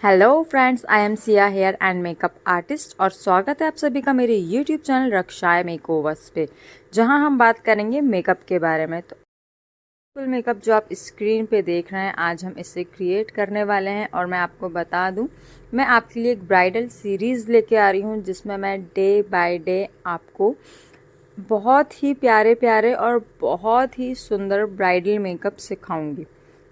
Hello friends, I am Siya hair and makeup artist और स्वागत है आप सभी का मेरे यूट्यूब चैनल रक्षाय मेकओवर्स पे, जहां हम बात करेंगे मेकअप के बारे में। तो फुल मेकअप जो आप स्क्रीन पे देख रहे हैं, आज हम इसे क्रिएट करने वाले हैं। और मैं आपको बता दूं, मैं आपके लिए एक ब्राइडल सीरीज़ लेके आ रही हूं, जिसमें मैं डे बाय डे आपको बहुत ही प्यारे प्यारे और बहुत ही सुंदर ब्राइडल मेकअप सिखाऊंगी।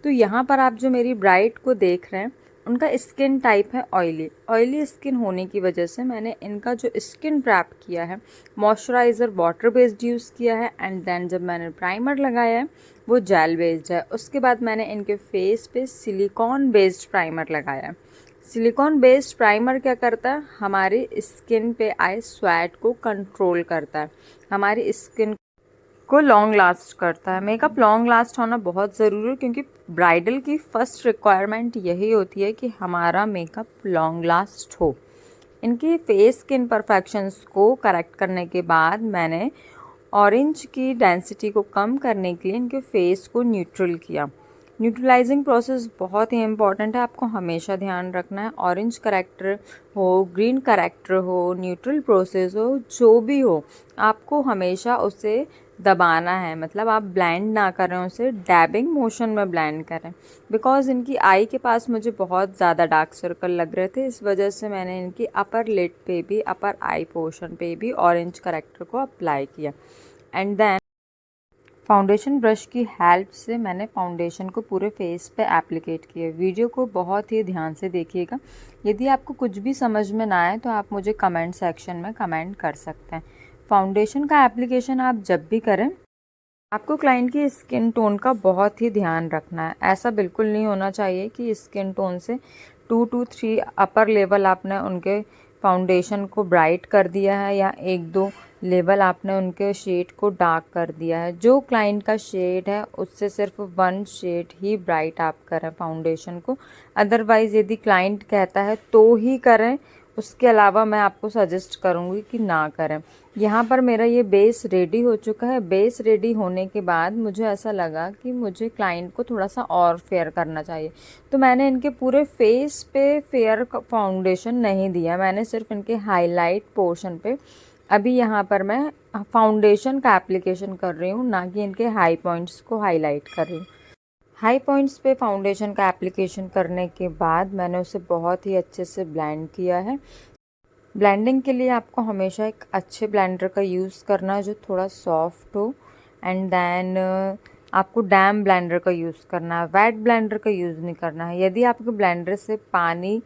तो यहाँ पर आप जो मेरी ब्राइड को देख रहे हैं, उनका स्किन टाइप है ऑयली स्किन होने की वजह से मैंने इनका जो स्किन प्रैप किया है, मॉइस्चराइज़र वाटर बेस्ड यूज़ किया है। एंड देन जब मैंने प्राइमर लगाया है वो जेल बेस्ड है। उसके बाद मैंने इनके फेस पे सिलिकॉन बेस्ड प्राइमर लगाया है। सिलिकॉन बेस्ड प्राइमर क्या करता है, हमारी स्किन पे आए स्वेट को कंट्रोल करता है, हमारी स्किन को लॉन्ग लास्ट करता है। मेकअप लॉन्ग लास्ट होना बहुत ज़रूरी है, क्योंकि ब्राइडल की फर्स्ट रिक्वायरमेंट यही होती है कि हमारा मेकअप लॉन्ग लास्ट हो। इनकी फेस के इम्परफेक्शंस को करेक्ट करने के बाद मैंने ऑरेंज की डेंसिटी को कम करने के लिए इनके फेस को न्यूट्रल किया। न्यूट्रलाइजिंग प्रोसेस बहुत ही इंपॉर्टेंट है, आपको हमेशा ध्यान रखना है। ऑरेंज करेक्टर हो, ग्रीन करेक्टर हो, न्यूट्रल प्रोसेस हो, जो भी हो, आपको हमेशा उसे दबाना है। मतलब आप ब्लेंड ना करें, उसे डैबिंग मोशन में ब्लेंड करें। बिकॉज इनकी आई के पास मुझे बहुत ज़्यादा डार्क सर्कल लग रहे थे, इस वजह से मैंने इनकी अपर लिड पे भी, अपर आई पोर्शन पे भी ऑरेंज करेक्टर को अप्लाई किया। एंड देन फाउंडेशन ब्रश की हेल्प से मैंने फाउंडेशन को पूरे फेस पे एप्लीकेट किया। वीडियो को बहुत ही ध्यान से देखिएगा। यदि आपको कुछ भी समझ में ना आए तो आप मुझे कमेंट सेक्शन में कमेंट कर सकते हैं। फाउंडेशन का एप्लीकेशन आप जब भी करें, आपको क्लाइंट की स्किन टोन का बहुत ही ध्यान रखना है। ऐसा बिल्कुल नहीं होना चाहिए कि स्किन टोन से 2 to 3 अपर लेवल आपने उनके फाउंडेशन को ब्राइट कर दिया है, या 1-2 लेवल आपने उनके शेड को डार्क कर दिया है। जो क्लाइंट का शेड है उससे सिर्फ 1 शेड ही ब्राइट आप करें फाउंडेशन को। अदरवाइज़ यदि क्लाइंट कहता है तो ही करें, उसके अलावा मैं आपको सजेस्ट करूँगी कि ना करें। यहाँ पर मेरा ये बेस रेडी हो चुका है। बेस रेडी होने के बाद मुझे ऐसा लगा कि मुझे क्लाइंट को थोड़ा सा और फेयर करना चाहिए, तो मैंने इनके पूरे फेस पे फेयर फाउंडेशन नहीं दिया, मैंने सिर्फ इनके हाईलाइट पोर्शन पे अभी यहाँ पर मैं फाउंडेशन का एप्लीकेशन कर रही हूँ, ना कि इनके हाई पॉइंट्स को हाईलाइट कर रही हूँ। हाई पॉइंट्स पे फाउंडेशन का एप्लीकेशन करने के बाद मैंने उसे बहुत ही अच्छे से ब्लेंड किया है। ब्लेंडिंग के लिए आपको हमेशा एक अच्छे ब्लेंडर का यूज़ करना है जो थोड़ा सॉफ्ट हो। एंड देन आपको डैम ब्लेंडर का यूज़ करना है, वेट ब्लेंडर का यूज़ नहीं करना है। यदि आपके ब्लेंडर से पानी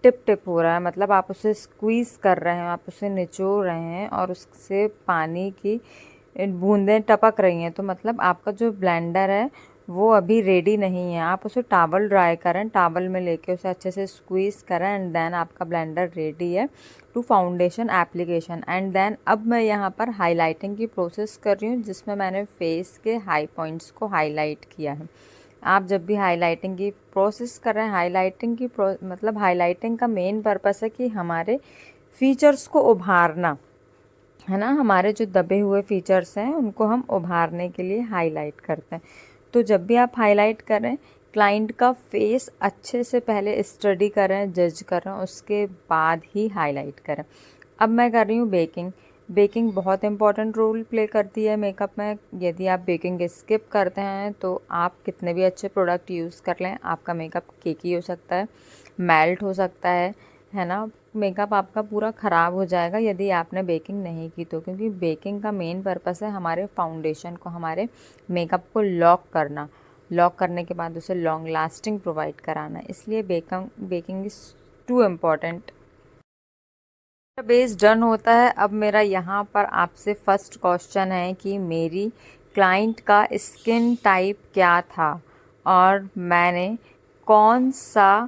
टिप टिप हो रहा है, मतलब आप उसे स्क्वीज़ कर रहे हैं, आप उसे निचोड़ रहे हैं और उससे पानी की बूंदें टपक रही हैं, तो मतलब आपका जो ब्लेंडर है वो अभी रेडी नहीं है। आप उसे टॉवल ड्राई करें, टॉवल में लेके उसे अच्छे से स्क्वीज़ करें, एंड देन आपका ब्लेंडर रेडी है to foundation application. And then अब मैं यहाँ पर हाइलाइटिंग की प्रोसेस कर रही हूँ, जिसमें मैंने फेस के हाई पॉइंट्स को हाईलाइट किया है। आप जब भी हाइलाइटिंग की प्रोसेस कर रहे हैं, हाइलाइटिंग की मतलब हाइलाइटिंग का मेन पर्पस है कि हमारे फीचर्स को उभारना है ना। हमारे जो दबे हुए फीचर्स हैं उनको हम उभारने के लिए हाईलाइट करते हैं। तो जब भी आप हाईलाइट करें, क्लाइंट का फेस अच्छे से पहले स्टडी करें, जज करें, उसके बाद ही हाईलाइट करें। अब मैं कर रही हूँ बेकिंग। बेकिंग बहुत इंपॉर्टेंट रोल प्ले करती है मेकअप में। यदि आप बेकिंग स्किप करते हैं तो आप कितने भी अच्छे प्रोडक्ट यूज़ कर लें, आपका मेकअप केकी हो सकता है, मेल्ट हो सकता है ना। मेकअप आपका पूरा ख़राब हो जाएगा यदि आपने बेकिंग नहीं की तो, क्योंकि बेकिंग का मेन पर्पस है हमारे फाउंडेशन को, हमारे मेकअप को लॉक करना। लॉक करने के बाद उसे लॉन्ग लास्टिंग प्रोवाइड कराना, इसलिए baking is too important. Base done होता है। अब मेरा यहाँ पर आपसे फर्स्ट क्वेश्चन है कि मेरी क्लाइंट का स्किन टाइप क्या था और मैंने कौन सा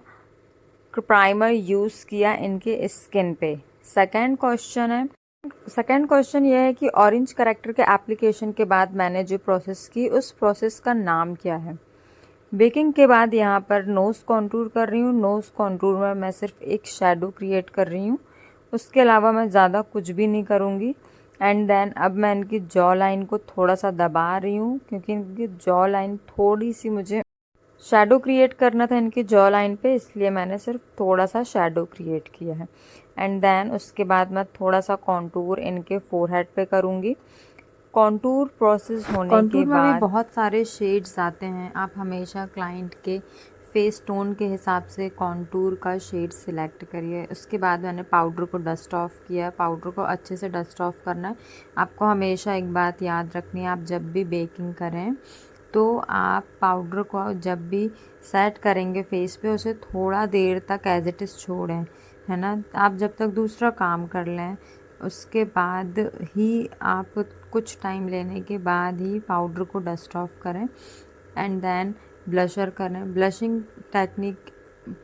प्राइमर यूज़ किया इनके स्किन पे। सेकंड क्वेश्चन ये है कि ऑरेंज करेक्टर के एप्लीकेशन के बाद मैंने जो प्रोसेस की, उस प्रोसेस का नाम क्या है। बेकिंग के बाद यहाँ पर नोज़ कॉन्टूर कर रही हूँ। नोज़ कॉन्टूर में मैं सिर्फ एक शेडो क्रिएट कर रही हूँ, उसके अलावा मैं ज़्यादा कुछ भी नहीं करूँगी। एंड देन अब मैं इनकी जॉ लाइन को थोड़ा सा दबा रही हूँ, क्योंकि इनकी जॉ लाइन थोड़ी सी मुझे शैडो क्रिएट करना था इनकी जॉ लाइन पे, इसलिए मैंने सिर्फ थोड़ा सा शैडो क्रिएट किया है। एंड देन उसके बाद मैं थोड़ा सा कॉन्टूर इनके फोरहेड पे करूँगी। कॉन्टूर प्रोसेस होने के बाद में भी बहुत सारे शेड्स आते हैं। आप हमेशा क्लाइंट के फेस टोन के हिसाब से कॉन्टूर का शेड सिलेक्ट करिए। उसके बाद मैंने पाउडर को डस्ट ऑफ किया। पाउडर को अच्छे से डस्ट ऑफ करना है। आपको हमेशा एक बात याद रखनी है, आप जब भी बेकिंग करें तो आप पाउडर को जब भी सेट करेंगे फेस पे, उसे थोड़ा देर तक एज इट इज़ छोड़ें, है ना। आप जब तक दूसरा काम कर लें उसके बाद ही आप कुछ टाइम लेने के बाद ही पाउडर को डस्ट ऑफ करें। एंड देन ब्लशर करें। ब्लशिंग टेक्निक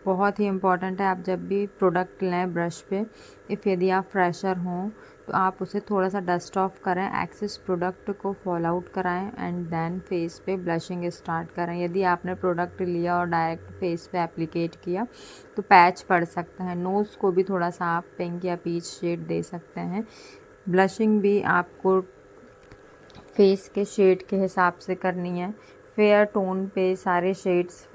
बहुत ही इम्पॉर्टेंट है। आप जब भी प्रोडक्ट लें ब्रश पे, यदि आप फ्रेशर हों तो आप उसे थोड़ा सा डस्ट ऑफ करें, एक्सेस प्रोडक्ट को फॉल आउट कराएं एंड देन फेस पे ब्लशिंग स्टार्ट करें। यदि आपने प्रोडक्ट लिया और डायरेक्ट फेस पे एप्लीकेट किया तो पैच पड़ सकता है। नोज़ को भी थोड़ा सा आप पिंक या पीच शेड दे सकते हैं। ब्लशिंग भी आपको फेस के शेड के हिसाब से करनी है। फेयर टोन पे सारे शेड्स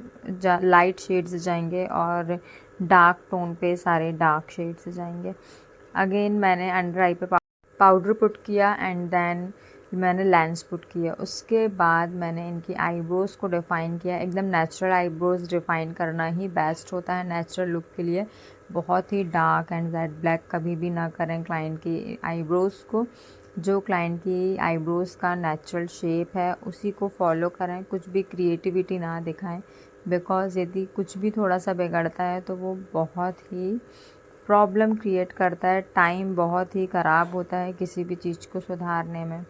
लाइट शेड्स जाएंगे और डार्क टोन पे सारे डार्क शेड्स जाएंगे। अगेन मैंने अंडर आई पे पाउडर पुट किया एंड देन मैंने लेंस पुट किया। उसके बाद मैंने इनकी आईब्रोज़ को डिफ़ाइन किया। एकदम नेचुरल आईब्रोज़ डिफ़ाइन करना ही बेस्ट होता है नेचुरल लुक के लिए। बहुत ही डार्क एंड जेड ब्लैक कभी भी ना करें क्लाइंट की आईब्रोज़ को। जो क्लाइंट की आईब्रोज़ का नेचुरल शेप है उसी को फॉलो करें। कुछ भी क्रिएटिविटी ना दिखाएं, बिकॉज़ यदि कुछ भी थोड़ा सा बिगड़ता है तो वो बहुत ही प्रॉब्लम क्रिएट करता है। टाइम बहुत ही ख़राब होता है किसी भी चीज़ को सुधारने में।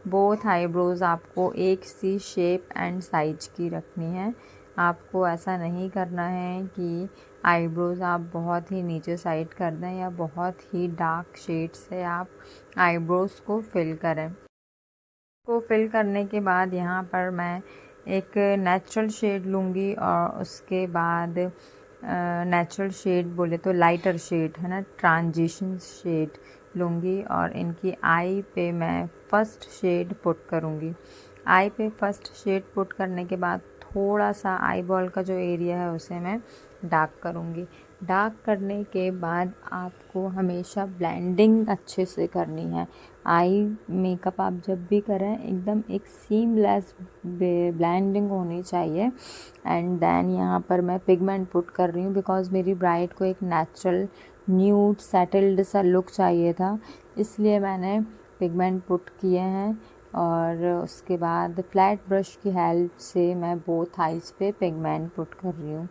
बोथ आईब्रोज़ आपको एक सी शेप एंड साइज की रखनी है। आपको ऐसा नहीं करना है कि आईब्रोज़ आप बहुत ही नीचे साइड कर दें या बहुत ही डार्क शेड से आप आईब्रोज़ को फिल करें। को फिल करने के बाद यहाँ पर मैं एक नेचुरल शेड लूँगी और उसके बाद नेचुरल शेड बोले तो लाइटर शेड है ना, ट्रांजिशन शेड लूँगी और इनकी आई पे मैं फ़र्स्ट शेड पुट करूँगी। आई पे फ़र्स्ट शेड पुट करने के बाद थोड़ा सा आई बॉल का जो एरिया है उसे मैं डार्क करूँगी। डार्क करने के बाद आपको हमेशा ब्लेंडिंग अच्छे से करनी है। आई मेकअप आप जब भी करें एकदम एक सीमलेस ब्लेंडिंग होनी चाहिए। एंड देन यहाँ पर मैं पिगमेंट पुट कर रही हूँ बिकॉज़ मेरी ब्राइड को एक नेचुरल न्यूड सेटल्ड सा लुक चाहिए था, इसलिए मैंने पिगमेंट पुट किए हैं। और उसके बाद फ्लैट ब्रश की हेल्प से मैं बोथ आइज़ पे पिगमेंट पुट कर रही हूँ।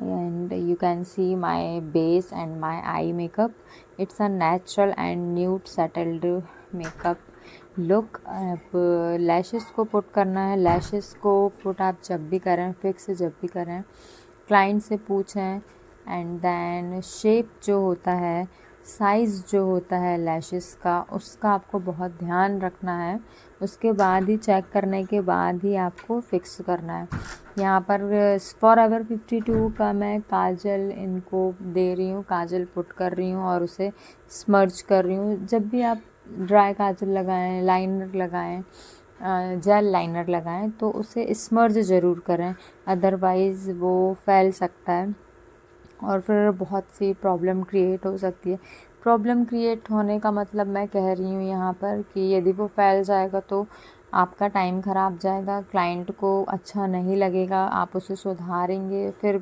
and you can see my base and my eye makeup. It's a natural and nude settled makeup look. अब लैशेस को पुट करना है। लैशेस को पुट आप जब भी करें, फिक्स जब भी करें, क्लाइंट से पूछें। एंड देन शेप जो होता है, साइज़ जो होता है लैशेस का, उसका आपको बहुत ध्यान रखना है। उसके बाद ही चेक करने के बाद ही आपको फिक्स करना है। यहाँ पर फॉरएवर 52 का मैं काजल इनको दे रही हूँ, काजल पुट कर रही हूँ और उसे स्मर्ज कर रही हूँ। जब भी आप ड्राई काजल लगाएं, लाइनर लगाएं, जेल लाइनर लगाएं तो उसे स्मर्ज ज़रूर करें, अदरवाइज़ वो फैल सकता है और फिर बहुत सी प्रॉब्लम क्रिएट हो सकती है। प्रॉब्लम क्रिएट होने का मतलब मैं कह रही हूँ यहाँ पर कि यदि वो फैल जाएगा तो आपका टाइम ख़राब जाएगा, क्लाइंट को अच्छा नहीं लगेगा। आप उसे सुधारेंगे फिर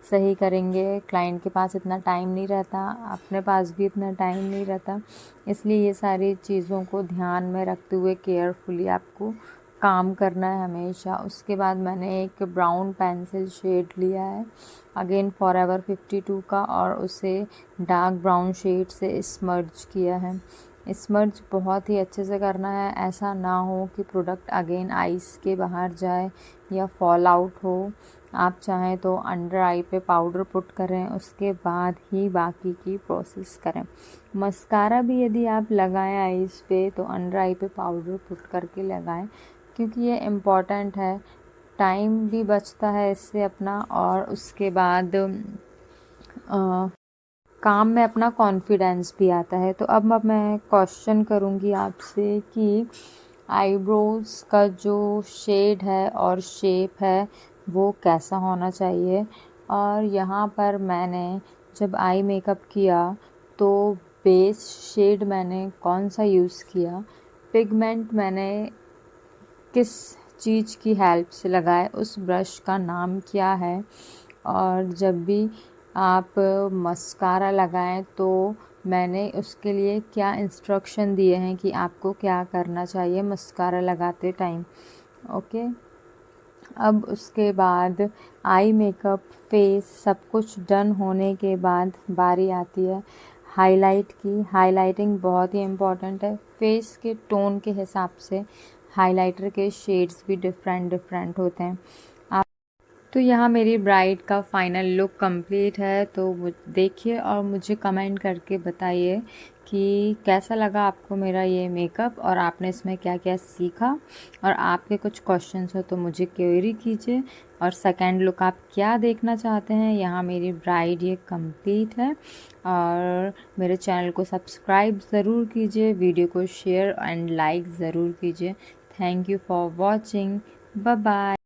सही करेंगे, क्लाइंट के पास इतना टाइम नहीं रहता, अपने पास भी इतना टाइम नहीं रहता। इसलिए ये सारी चीज़ों को ध्यान में रखते हुए केयरफुली आपको काम करना है हमेशा। उसके बाद मैंने एक ब्राउन पेंसिल शेड लिया है अगेन फॉरएवर 52 का और उसे डार्क ब्राउन शेड से स्मर्ज किया है। स्मर्ज बहुत ही अच्छे से करना है, ऐसा ना हो कि प्रोडक्ट अगेन आइस के बाहर जाए या फॉल आउट हो। आप चाहें तो अंडर आई पे पाउडर पुट करें, उसके बाद ही बाकी की प्रोसेस करें। मस्कारा भी यदि आप लगाएं आइस पे तो अंडर आई पे पाउडर पुट करके लगाएं, क्योंकि ये इम्पॉर्टेंट है। टाइम भी बचता है इससे अपना, और उसके बाद काम में अपना कॉन्फिडेंस भी आता है। तो अब मैं क्वेश्चन करूँगी आपसे कि आईब्रोज़ का जो शेड है और शेप है वो कैसा होना चाहिए। और यहाँ पर मैंने जब आई मेकअप किया तो बेस शेड मैंने कौन सा यूज़ किया, पिगमेंट मैंने किस चीज़ की हेल्प से लगाए, उस ब्रश का नाम क्या है, और जब भी आप मस्कारा लगाएं तो मैंने उसके लिए क्या इंस्ट्रक्शन दिए हैं कि आपको क्या करना चाहिए मस्कारा लगाते टाइम। ओके। अब उसके बाद आई मेकअप, फेस सब कुछ डन होने के बाद बारी आती है हाईलाइट की। हाईलाइटिंग बहुत ही इम्पॉर्टेंट है। फेस के टोन के हिसाब से हाइलाइटर के शेड्स भी डिफरेंट डिफरेंट होते हैं। तो यहाँ मेरी ब्राइड का फाइनल लुक कंप्लीट है, तो वो देखिए और मुझे कमेंट करके बताइए कि कैसा लगा आपको मेरा ये मेकअप और आपने इसमें क्या क्या सीखा। और आपके कुछ क्वेश्चंस हो तो मुझे क्वेरी कीजिए। और सेकंड लुक आप क्या देखना चाहते हैं। यहाँ मेरी ब्राइड ये कंप्लीट है। और मेरे चैनल को सब्सक्राइब ज़रूर कीजिए, वीडियो को शेयर एंड लाइक ज़रूर कीजिए। Thank you for watching. Bye bye.